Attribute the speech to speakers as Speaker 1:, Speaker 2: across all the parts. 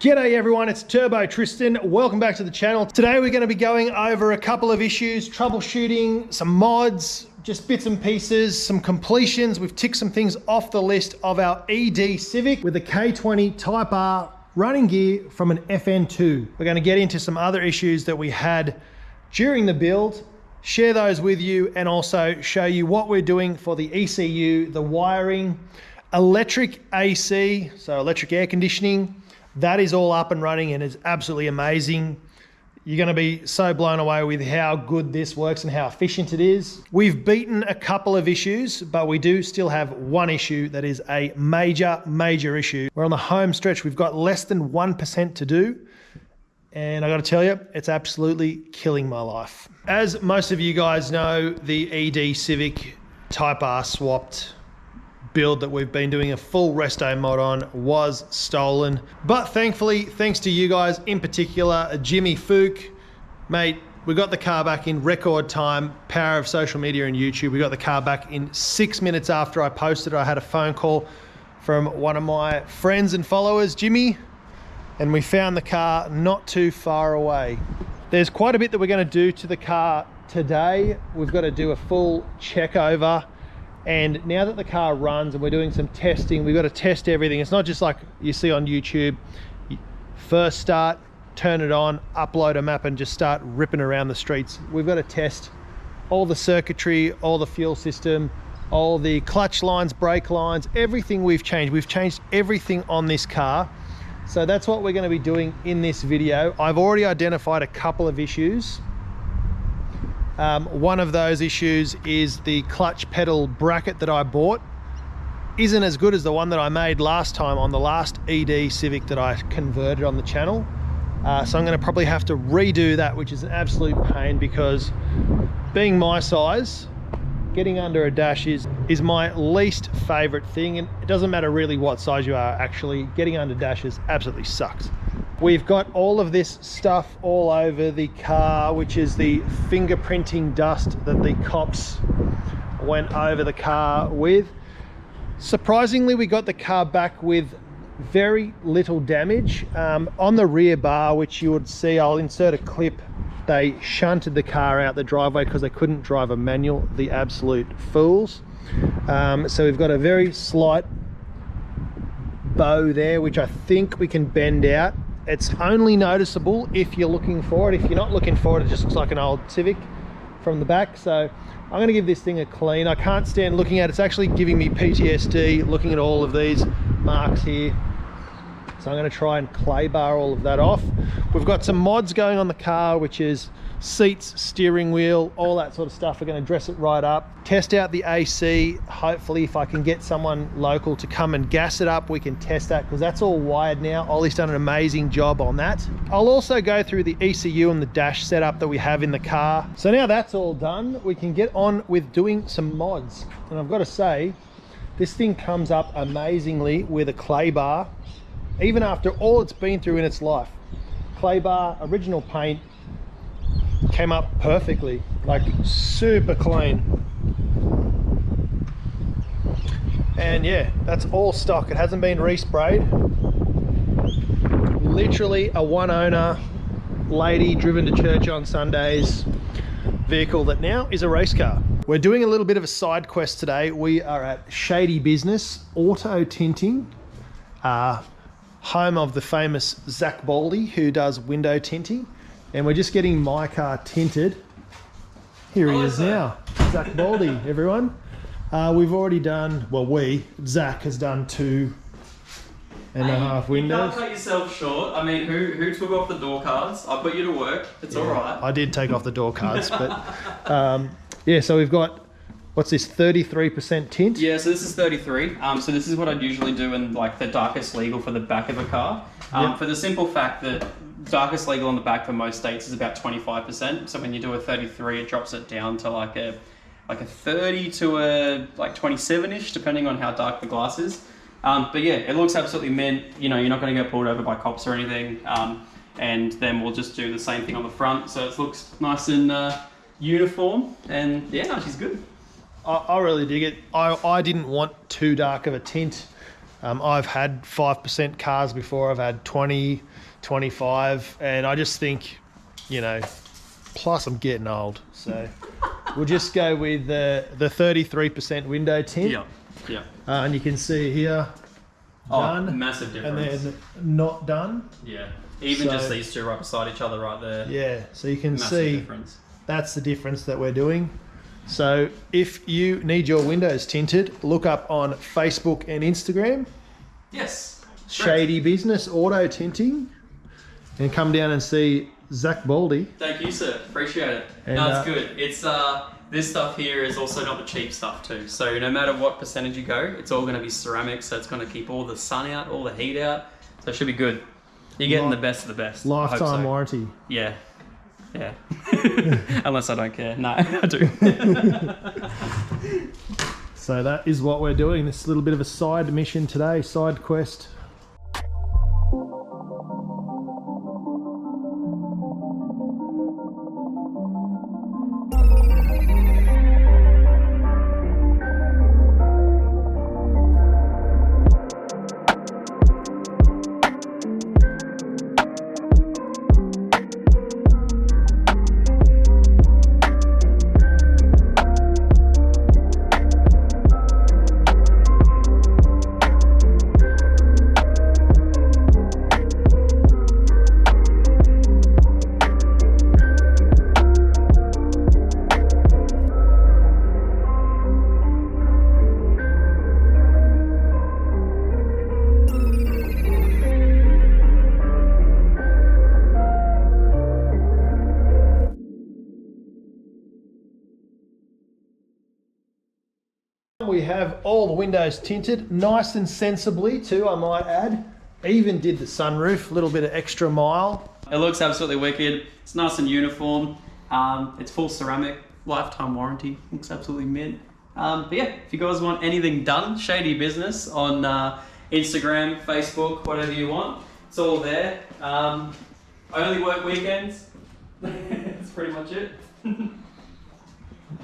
Speaker 1: G'day everyone, it's Turbo Tristan. Welcome back to the channel. Today we're going to be going over a couple of issues, troubleshooting, some mods, just bits and pieces, some completions. We've ticked some things off the list of our ED Civic with a K20 Type R running gear from an FN2. We're going to get into some other issues that we had during the build, share those with you, and also show you what we're doing for the ECU, the wiring, electric AC, so electric air conditioning. That is all up and running and is absolutely amazing. You're going to be so blown away with how good this works and how efficient it is. We've beaten a couple of issues, but we do still have one issue that is a major issue. We're on the home stretch. We've got less than 1% to do. And I got to tell you, it's absolutely killing my life. As most of you guys know, the ED Civic Type R swapped build that we've been doing a full resto mod on was stolen, but thankfully, thanks to you guys, in particular Jimmy Fook, mate, we got the car back in record time. Power of social media and YouTube, we got the car back in 6 minutes after I posted it. I had a phone call from one of my friends and followers, Jimmy, and we found the car not too far away. There's quite a bit that we're going to do to the car today. We've got to do a full check over. And now that the car runs and we're doing some testing, we've got to test everything. It's not just like you see on YouTube. You first start, turn it on, upload a map and just start ripping around the streets. We've got to test all the circuitry, all the fuel system, all the clutch lines, brake lines, everything we've changed. We've changed everything on this car. So that's what we're going to be doing in this video. I've already identified a couple of issues. One of those issues is the clutch pedal bracket that I bought isn't as good as the one that I made last time on the last ED Civic that I converted on the channel. So I'm going to probably have to redo that, which is an absolute pain because being my size, getting under a dash is my least favorite thing. And it doesn't matter really what size you are, actually, getting under dashes absolutely sucks. We've got all of this stuff all over the car, which is the fingerprinting dust that the cops went over the car with. Surprisingly, we got the car back with very little damage. On the rear bar, which you would see, I'll insert a clip, they shunted the car out the driveway because they couldn't drive a manual, the absolute fools. So we've got a very slight bow there, which I think we can bend out. It's only noticeable if you're looking for it. If you're not looking for it, it just looks like an old Civic from the back. So I'm going to give this thing a clean. I can't stand looking at it. It's actually giving me PTSD looking at all of these marks here. So I'm going to try and clay bar all of that off. We've got some mods going on the car, which is seats, steering wheel, all that sort of stuff. We're going to dress it right up, test out the AC. Hopefully if I can get someone local to come and gas it up, we can test that because that's all wired now. Ollie's done an amazing job on that. I'll also go through the ECU and the dash setup that we have in the car. So now that's all done, we can get on with doing some mods. And I've got to say, this thing comes up amazingly with a clay bar, even after all it's been through in its life. Clay bar, original paint, came up perfectly, like super clean. And yeah, that's all stock. It hasn't been resprayed. Literally a one owner lady driven to church on Sundays vehicle that now is a race car. We're doing a little bit of a side quest today. We are at Shady Business Auto Tinting, home of the famous Zach Baldy, who does window tinting. And we're just getting my car tinted. Here he is now, Zach Baldy, everyone. We've already done, well, Zach has done 2.5 windows.
Speaker 2: You can't cut yourself short. I mean, who took off the door cards? I put you to work. It's all right.
Speaker 1: I did take off the door cards, but yeah, so we've got, what's this, 33% tint?
Speaker 2: Yeah, so this is 33. So this is what I'd usually do in like the darkest legal for the back of a car.
Speaker 1: Yep.
Speaker 2: For the simple fact that darkest legal on the back for most states is about 25%. So when you do a 33, it drops it down to like a 30 to a like 27-ish, depending on how dark the glass is. But yeah, it looks absolutely mint. You know, you're not going to get pulled over by cops or anything. And then we'll just do the same thing on the front, so it looks nice and uniform. And yeah, no, she's good.
Speaker 1: I really dig it. I didn't want too dark of a tint. I've had 5% cars before. I've had 20, 25, and I just think, you know, plus I'm getting old, so we'll just go with the 33% window tint.
Speaker 2: Yeah.
Speaker 1: And you can see here, done,
Speaker 2: massive difference.
Speaker 1: and then not done.
Speaker 2: Yeah, even just these two right beside each other right there.
Speaker 1: Yeah, so you can
Speaker 2: Massive
Speaker 1: see
Speaker 2: difference. That's
Speaker 1: the difference that we're doing. So if you need your windows tinted, look up on Facebook and Instagram.
Speaker 2: Yes.
Speaker 1: Shady Business Auto Tinting, and come down and see Zach Baldy.
Speaker 2: Thank you, sir. Appreciate it.
Speaker 1: And,
Speaker 2: no, it's good. It's this stuff here is also not the cheap stuff too. So no matter what percentage you go, it's all going to be ceramic. So it's going to keep all the sun out, all the heat out. So it should be good. You're getting the best of the best.
Speaker 1: Lifetime warranty.
Speaker 2: Yeah. Yeah. Unless I don't care. No, I do.
Speaker 1: So that is what we're doing. This little bit of a side mission today, side quest. We have all the windows tinted, nice and sensibly too, I might add. Even did the sunroof, a little bit of extra mile.
Speaker 2: It looks absolutely wicked. It's nice and uniform. It's full ceramic, lifetime warranty. Looks absolutely mint. But yeah, if you guys want anything done, Shady Business on Instagram, Facebook, whatever you want, it's all there. I only work weekends. That's pretty much it.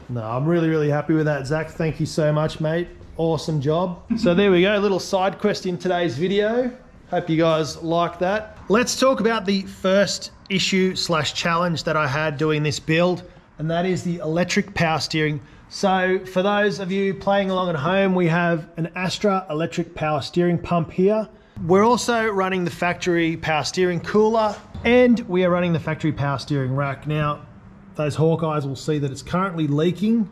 Speaker 1: No, I'm really happy with that, Zach. Thank you so much, mate. Awesome job. So there we go, a little side quest in today's video. Hope you guys like that. Let's talk about the first issue / challenge that I had doing this build, and that is the electric power steering. So for those of you playing along at home, we have an Astra electric power steering pump here. We're also running the factory power steering cooler, and we are running the factory power steering rack. Now, those Hawkeyes will see that it's currently leaking,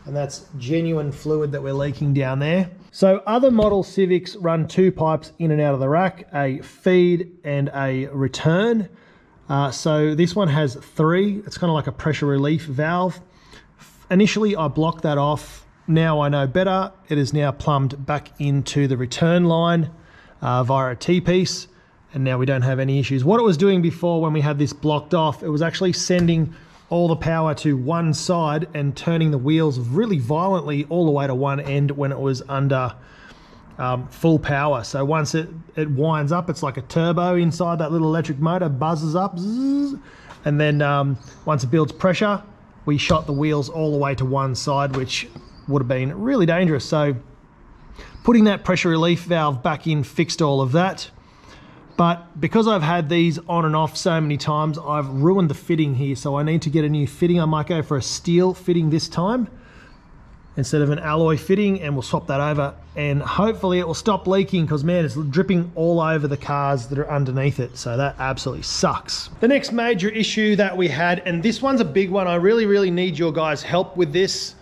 Speaker 1: and that's genuine fluid that we're leaking down there. So other model Civics run 2 pipes in and out of the rack, a feed and a return. So this one has 3. It's kind of like a pressure relief valve. Initially I blocked that off. Now I know better. It is now plumbed back into the return line via a T-piece, and now we don't have any issues. What it was doing before when we had this blocked off, it was actually sending all the power to one side and turning the wheels really violently all the way to one end when it was under full power. So once it winds up, it's like a turbo inside that little electric motor, buzzes up, zzz, and then once it builds pressure, we shot the wheels all the way to one side, which would have been really dangerous. So putting that pressure relief valve back in fixed all of that. But because I've had these on and off so many times, I've ruined the fitting here. So I need to get a new fitting. I might go for a steel fitting this time instead of an alloy fitting, and we'll swap that over. And hopefully it will stop leaking, because man, it's dripping all over the cars that are underneath it. So that absolutely sucks. The next major issue that we had, and this one's a big one. I really need your guys' help with this.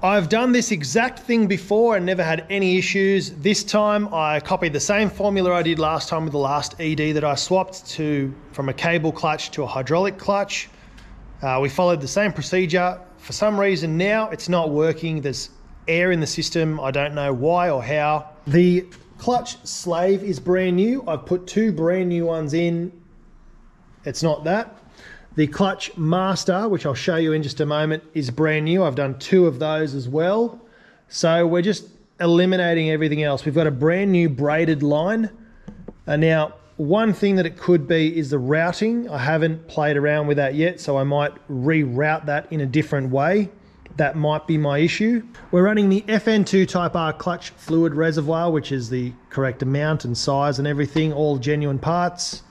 Speaker 1: I've done this exact thing before and never had any issues. This time I copied the same formula I did last time with the last ED that I swapped from a cable clutch to a hydraulic clutch. We followed the same procedure. For some reason now it's not working. There's air in the system. I don't know why or how. The clutch slave is brand new. I've put 2 brand new ones in. It's not that. The clutch master, which I'll show you in just a moment, is brand new. I've done 2 of those as well. So we're just eliminating everything else. We've got a brand new braided line. Now, one thing that it could be is the routing. I haven't played around with that yet, so I might reroute that in a different way. that might be my issue. We're running the FN2 Type R clutch fluid reservoir, which is the correct amount and size and everything, all genuine parts.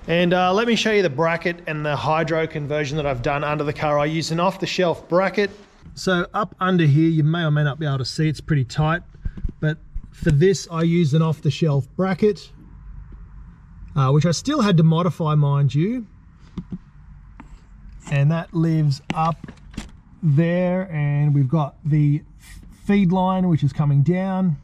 Speaker 1: And let me show you the bracket and the hydro conversion that I've done under the car. I use an off-the-shelf bracket. So up under here, you may or may not be able to see, it's pretty tight, but for this I use an off-the-shelf bracket, which I still had to modify, mind you. And that lives up there, and we've got the feed line which is coming down,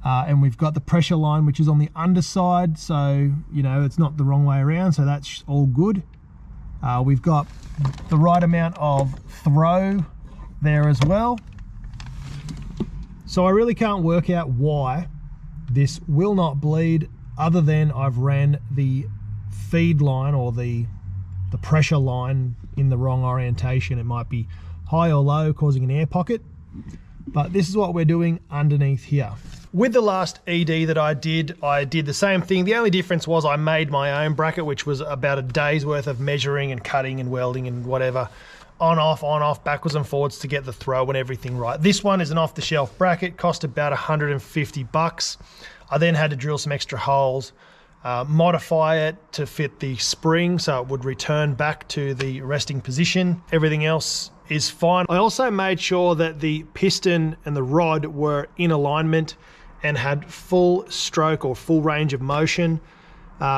Speaker 1: and we've got the pressure line which is on the underside, so you know it's not the wrong way around, so that's all good. We've got the right amount of throw there as well, so I really can't work out why this will not bleed, other than I've ran the feed line or the pressure line in the wrong orientation. It might be high or low, causing an air pocket, but this is what we're doing underneath here. With the last ED that I did the same thing. The only difference was I made my own bracket, which was about a day's worth of measuring and cutting and welding and whatever, on off, backwards and forwards to get the throw and everything right. This one is an off-the-shelf bracket, cost about 150 bucks. I then had to drill some extra holes, modify it to fit the spring so it would return back to the resting position. Everything else is fine. I also made sure that the piston and the rod were in alignment and had full stroke or full range of motion,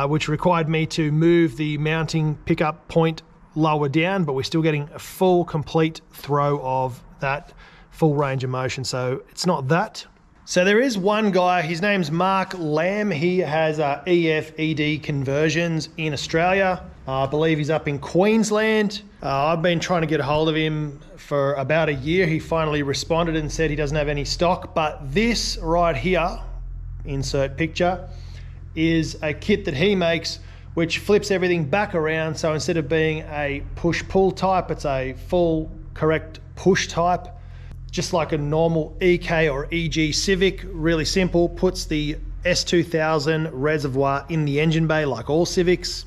Speaker 1: which required me to move the mounting pickup point lower down, but we're still getting a full complete throw of that full range of motion, so it's not that. So there is one guy, his name's Mark Lamb. He has EF-ED conversions in Australia. I believe he's up in Queensland. I've been trying to get a hold of him for about a year. He finally responded and said he doesn't have any stock, but this right here, insert picture, is a kit that he makes which flips everything back around. So instead of being a push-pull type, it's a full correct push type. Just like a normal EK or EG Civic, really simple, puts the S2000 reservoir in the engine bay like all Civics,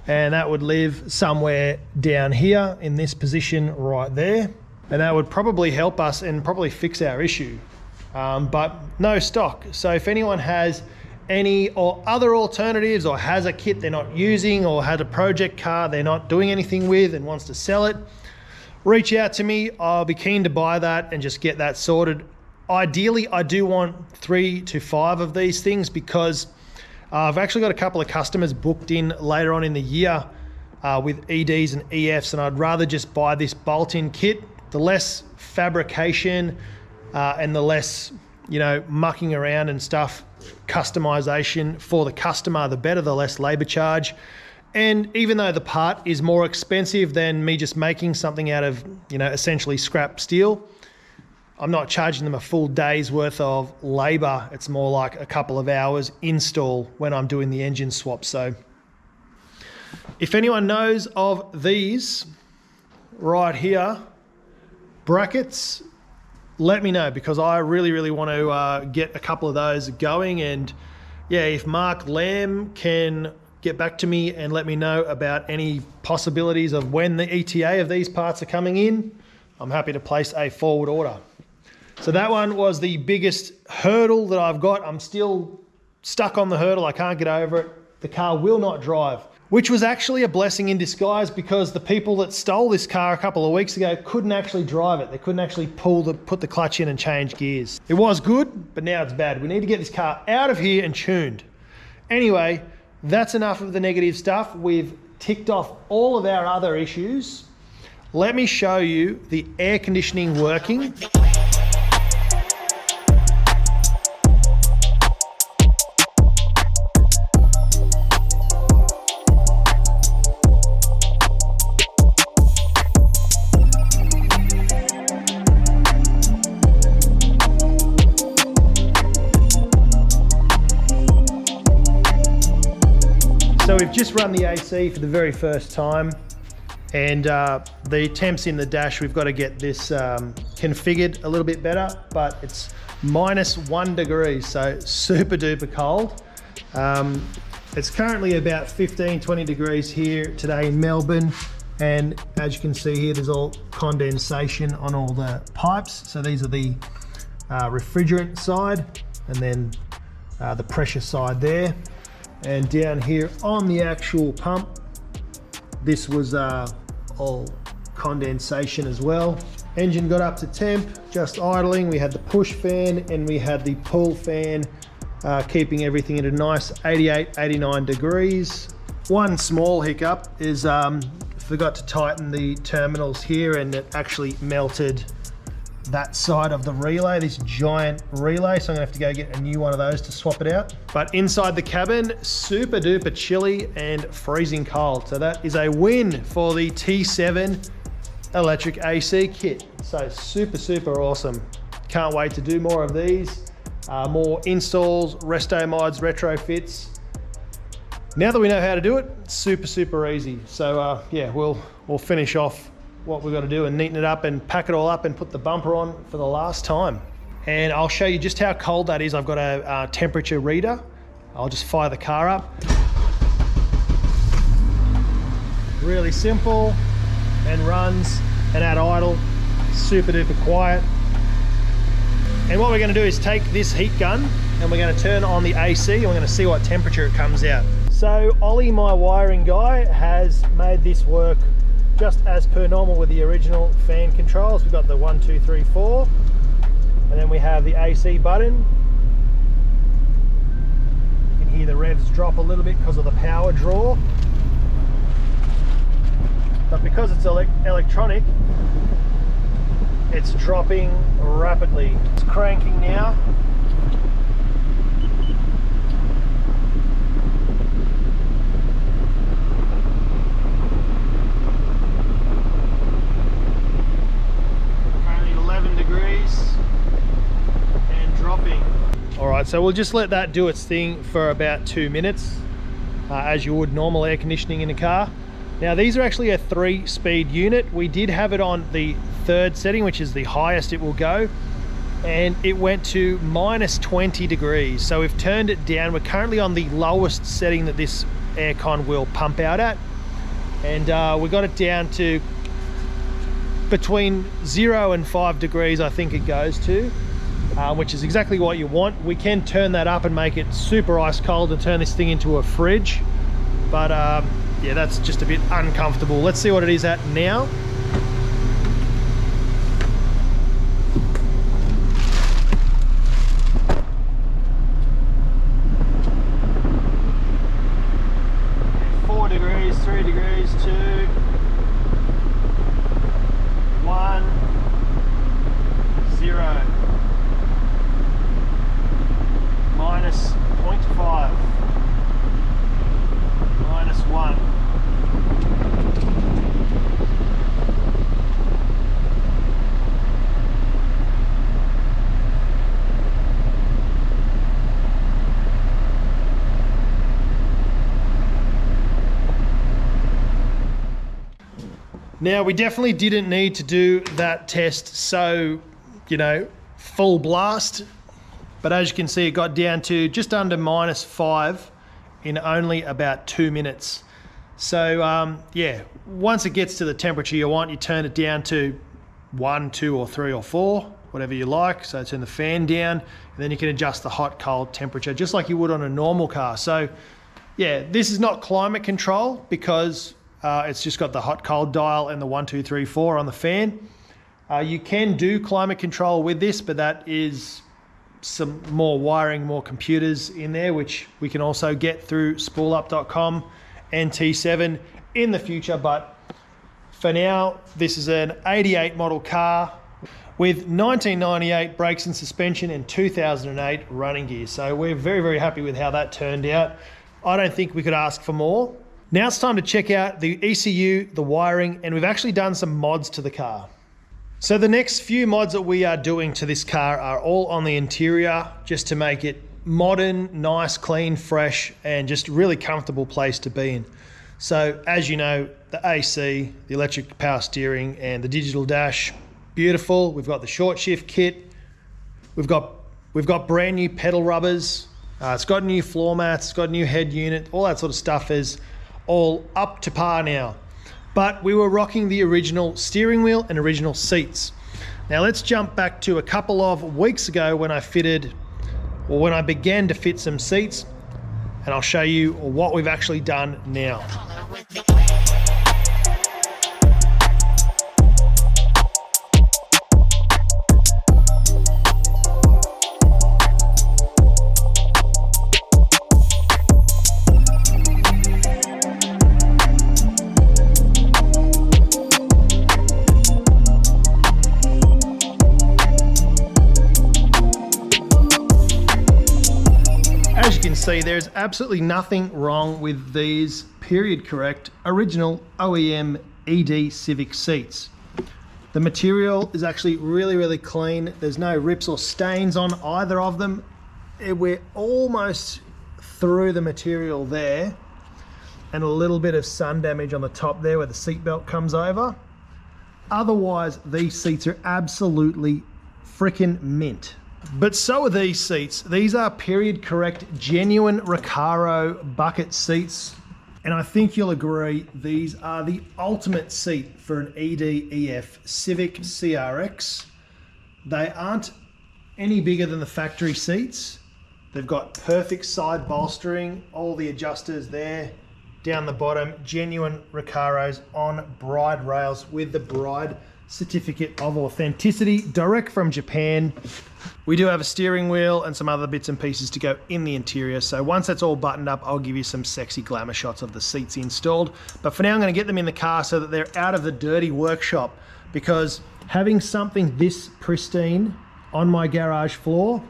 Speaker 1: and that would live somewhere down here in this position right there, and that would probably help us and probably fix our issue, but no stock. So if anyone has any or other alternatives, or has a kit they're not using, or has a project car they're not doing anything with and wants to sell it, reach out to me. I'll be keen to buy that and just get that sorted. Ideally, I do want 3 to 5 of these things, because I've actually got a couple of customers booked in later on in the year with EDs and EFs, and I'd rather just buy this bolt-in kit. The less fabrication and the less, you know, mucking around and stuff, customization for the customer, the better, the less labor charge. And even though the part is more expensive than me just making something out of, you know, essentially scrap steel, I'm not charging them a full day's worth of labor. It's more like a couple of hours install when I'm doing the engine swap. So if anyone knows of these right here, brackets, let me know, because I really want to get a couple of those going. And yeah, if Mark Lamb can get back to me and let me know about any possibilities of when the ETA of these parts are coming in, I'm happy to place a forward order. So that one was the biggest hurdle that I've got. I'm still stuck on the hurdle. I can't get over it. The car will not drive, which was actually a blessing in disguise, because the people that stole this car a couple of weeks ago couldn't actually drive it. They couldn't actually put the clutch in and change gears. It was good, but now it's bad. We need to get this car out of here and tuned. Anyway, that's enough of the negative stuff. We've ticked off all of our other issues. Let me show you the air conditioning working. So we've just run the AC for the very first time, and the temps in the dash, we've got to get this configured a little bit better, but it's -1 degree, so super duper cold. It's currently about 15-20 degrees here today in Melbourne. And as you can see here, there's all condensation on all the pipes. So these are the refrigerant side, and then the pressure side there. And down here on the actual pump, this was all condensation as well. Engine got up to temp, just idling. We had the push fan and we had the pull fan, keeping everything at a nice 88, 89 degrees. One small hiccup is forgot to tighten the terminals here, and it actually melted that side of the relay, this giant relay, so I'm gonna have to go get a new one of those to swap it out. But inside the cabin, super duper chilly and freezing cold. So that is a win for the T7 electric AC kit. So super, super awesome. Can't wait to do more of these, more installs, resto mods, retrofits. Now that we know how to do it, super, super easy. So yeah, we'll finish off what we've got to do and neaten it up and pack it all up and put the bumper on for the last time. And I'll show you just how cold that is. I've got a temperature reader. I'll just fire the car up. Really simple, and runs, and at idle, super duper quiet. And what we're going to do is take this heat gun and we're going to turn on the AC and we're going to see what temperature it comes out. So Ollie, my wiring guy, has made this work just as per normal with the original fan controls. We've got the 1, 2, 3, 4, and then we have the AC button. You can hear the revs drop a little bit because of the power draw. But because it's electronic, it's dropping rapidly. It's cranking now. Currently 11 degrees and dropping. All right, so we'll just let that do its thing for about 2 minutes, as you would normal air conditioning in a car. Now these are actually a 3-speed unit. We did have it on the 3rd setting, which is the highest it will go, and it went to -20 degrees. So we've turned it down. We're currently on the lowest setting that this aircon will pump out at, and we got it down to between 0 and 5 degrees, I think it goes to, which is exactly what you want. We can turn that up and make it super ice cold and turn this thing into a fridge, but yeah, that's just a bit uncomfortable. Let's see what it is at now. Degrees, 3 degrees, 2, 1, 0, -0.5, -1. Now, we definitely didn't need to do that test so, you know, full blast, but as you can see, it got down to just under -5 in only about 2 minutes. So yeah, once it gets to the temperature you want, you turn it down to 1, 2, or 3, or 4, whatever you like. So turn the fan down, and then you can adjust the hot, cold temperature just like you would on a normal car. So yeah, this is not climate control because it's just got the hot cold dial and the 1, 2, 3, 4 on the fan. You can do climate control with this, but that is some more wiring, more computers in there, which we can also get through spoolup.com and T7 in the future. But for now, this is an 88 model car with 1998 brakes and suspension and 2008 running gear. So we're very, very happy with how that turned out. I don't think we could ask for more. Now it's time to check out the ECU, the wiring, and we've actually done some mods to the car. So the next few mods that we are doing to this car are all on the interior, just to make it modern, nice, clean, fresh, and just really comfortable place to be in. So as you know, the AC, the electric power steering, and the digital dash, beautiful. We've got the short shift kit. We've got brand new pedal rubbers. It's got new floor mats, it's got new head unit, all that sort of stuff is all up to par now. but we were rocking the original steering wheel and original seats. Now let's jump back to a couple of weeks ago when I began to fit some seats, and I'll show you what we've actually done now. As you can see, there's absolutely nothing wrong with these period correct original OEM ED Civic seats. The material is actually really clean. There's no rips or stains on either of them. We're almost through the material there, and a little bit of sun damage on the top there where the seat belt comes over. Otherwise, these seats are absolutely freaking mint. But so are these seats. These are period correct, genuine Recaro bucket seats. And I think you'll agree, these are the ultimate seat for an ED/EF Civic CRX. They aren't any bigger than the factory seats. They've got perfect side bolstering, all the adjusters there, down the bottom, genuine Recaros on Bride rails with the Bride certificate of authenticity, direct from Japan. We do have a steering wheel and some other bits and pieces to go in the interior. So once that's all buttoned up, I'll give you some sexy glamour shots of the seats installed. But for now, I'm going to get them in the car so that they're out of the dirty workshop, because having something this pristine on my garage floor,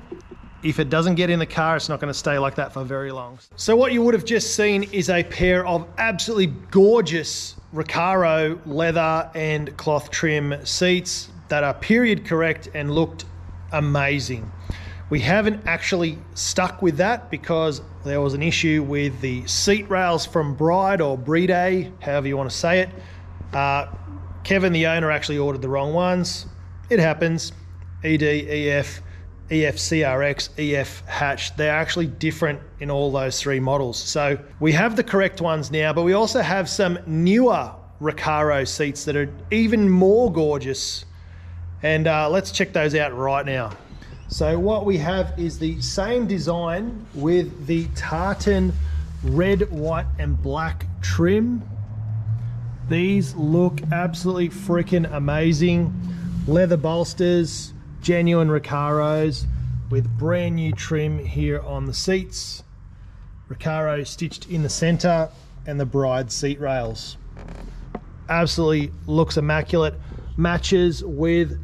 Speaker 1: if it doesn't get in the car, it's not going to stay like that for very long. So what you would have just seen is a pair of absolutely gorgeous Recaro leather and cloth trim seats that are period correct and looked amazing. We haven't actually stuck with that because there was an issue with the seat rails from Bride or Bride, however you want to say it. Kevin, the owner, actually ordered the wrong ones. It happens. ED, EF, EF CRX, EF hatch, they're actually different in all those three models. So we have the correct ones now, but we also have some newer Recaro seats that are even more gorgeous. And let's check those out right now. So what we have is the same design with the tartan red, white, and black trim. These look absolutely freaking amazing. Leather bolsters, genuine Recaros with brand new trim here on the seats. Recaro stitched in the center and the Bride seat rails. Absolutely looks immaculate. Matches with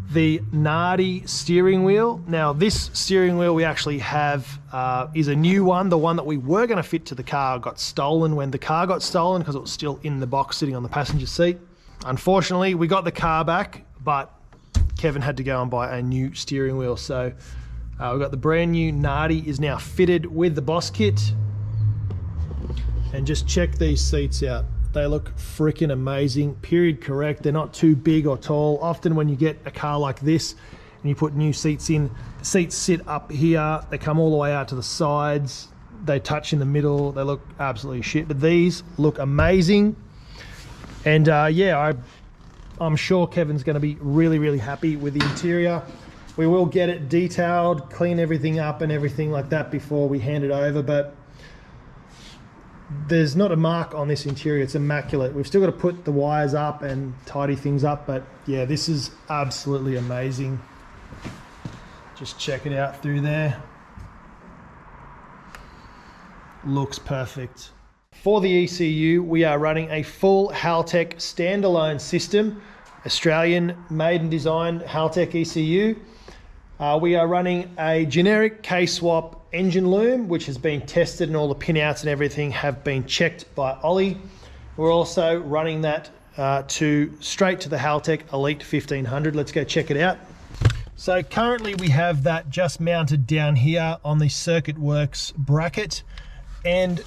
Speaker 1: the Nardi steering wheel. Now this steering wheel we actually have is a new one. The one that we were going to fit to the car got stolen when the car got stolen because it was still in the box sitting on the passenger seat. Unfortunately, we got the car back, but Kevin had to go and buy a new steering wheel. So we've got the brand new Nardi is now fitted with the Boss kit. And just check these seats out. They look freaking amazing, period correct. They're not too big or tall. Often when you get a car like this and you put new seats in, the seats sit up here, they come all the way out to the sides, they touch in the middle, they look absolutely shit. But these look amazing. And yeah, I'm sure Kevin's gonna be really happy with the interior. We will get it detailed, clean everything up and everything like that before we hand it over, but there's not a mark on this interior. It's immaculate. We've still got to put the wires up and tidy things up, but yeah, this is absolutely amazing. Just check it out through there. Looks perfect. For the ECU, we are running a full Haltech standalone system, Australian made and designed Haltech ECU. We are running a generic K-swap engine loom, which has been tested and all the pinouts and everything have been checked by Ollie. We're also running that straight to the Haltech Elite 1500. Let's go check it out. So currently we have that just mounted down here on the CIRCUITWORX bracket, and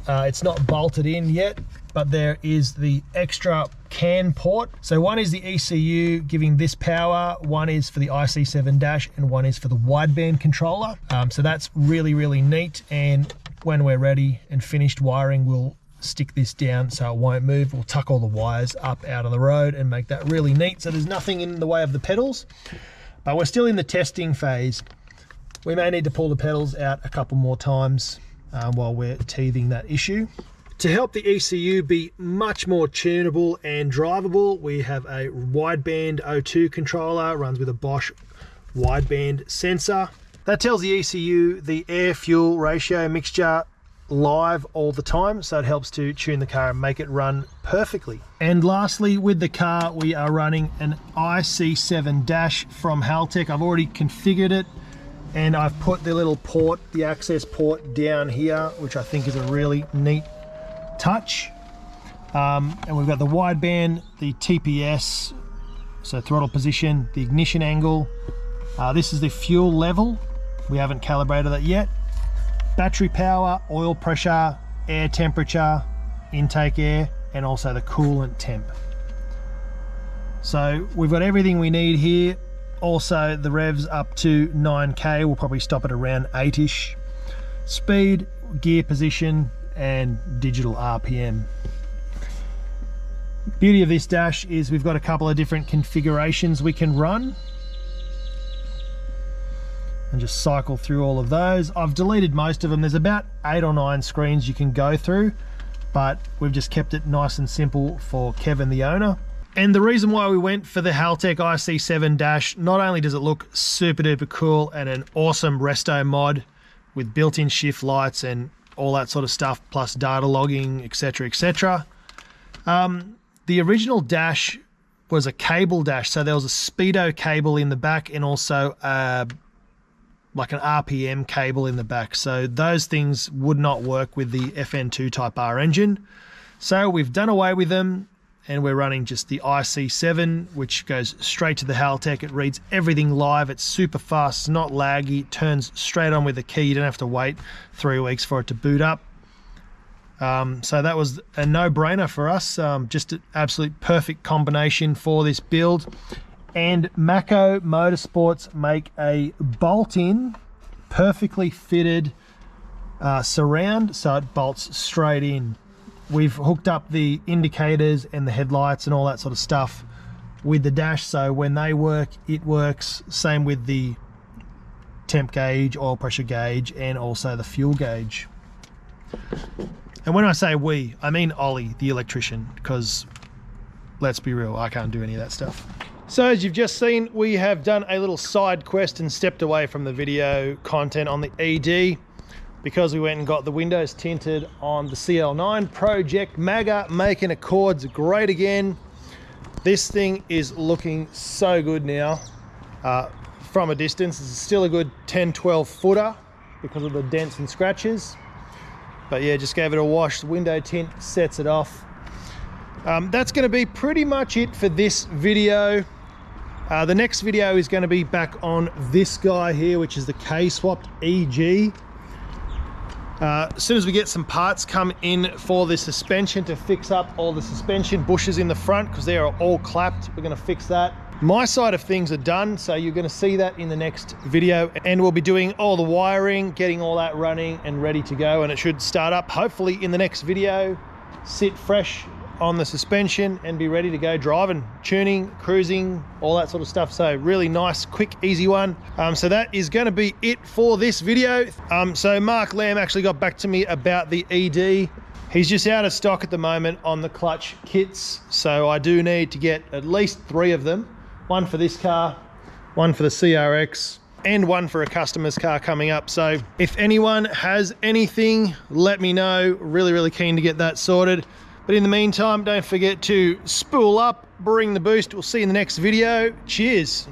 Speaker 1: it's not bolted in yet, but there is the extra CAN port. So one is the ECU giving this power, one is for the IC7 dash, and one is for the wideband controller. So that's really neat, and when we're ready and finished wiring, we'll stick this down so it won't move. We'll tuck all the wires up out of the road and make that really neat so there's nothing in the way of the pedals. But we're still in the testing phase. We may need to pull the pedals out a couple more times while we're teething that issue. To help the ECU be much more tunable and drivable, we have a wideband O2 controller, runs with a Bosch wideband sensor. That tells the ECU the air-fuel ratio mixture live all the time, so it helps to tune the car and make it run perfectly. And lastly, with the car, we are running an IC7 dash from Haltech. I've already configured it, and I've put the little port, the access port down here, which I think is a really neat touch. And we've got the wideband, the TPS, so throttle position, the ignition angle. This is the fuel level. We haven't calibrated that yet. Battery power, oil pressure, air temperature, intake air, and also the coolant temp. So we've got everything we need here. Also the revs up to 9k, we'll probably stop at around 8ish. Speed, gear position, and digital RPM. Beauty of this dash is we've got a couple of different configurations we can run. And just cycle through all of those. I've deleted most of them. There's about 8 or 9 screens you can go through, but we've just kept it nice and simple for Kevin, the owner. And the reason why we went for the Haltech IC7 dash, not only does it look super duper cool and an awesome resto mod with built-in shift lights and all that sort of stuff, plus data logging, etc, etc. The original dash was a cable dash, so there was a speedo cable in the back and also like an RPM cable in the back, so those things would not work with the FN2 Type R engine. So we've done away with them, and we're running just the IC7, which goes straight to the Haltech. It reads everything live. It's super fast, it's not laggy, it turns straight on with the key. You don't have to wait 3 weeks for it to boot up. So that was a no-brainer for us. Just an absolute perfect combination for this build. And Mako Motorsports make a bolt-in, perfectly fitted surround, so it bolts straight in. We've hooked up the indicators and the headlights and all that sort of stuff with the dash, so when they work, it works. Same with the temp gauge, oil pressure gauge, and also the fuel gauge. And when I say we, I mean Ollie, the electrician, because let's be real, I can't do any of that stuff. So as you've just seen, we have done a little side quest and stepped away from the video content on the ED because we went and got the windows tinted on the CL9 Project Maga, making Accords great again. This thing is looking so good now. From a distance, it's still a good 10-12 footer because of the dents and scratches. But yeah, just gave it a wash. The window tint sets it off. That's going to be pretty much it for this video. The next video is going to be back on this guy here, which is the K-swapped EG. As soon as we get some parts come in for the suspension to fix up all the suspension bushes in the front, because they are all clapped, we're going to fix that. My side of things are done, so you're going to see that in the next video, and we'll be doing all the wiring, getting all that running and ready to go, and it should start up hopefully in the next video, sit fresh on the suspension and be ready to go driving, tuning, cruising, all that sort of stuff. So really nice, quick, easy one. So that is going to be it for this video. So Mark Lamb actually got back to me about the ED. He's just out of stock at the moment on the clutch kits, so I do need to get at least 3 of them. One for this car, one for the CRX, and one for a customer's car coming up. So if anyone has anything, let me know. Really, really keen to get that sorted. But in the meantime, don't forget to spool up, bring the boost. We'll see you in the next video. Cheers.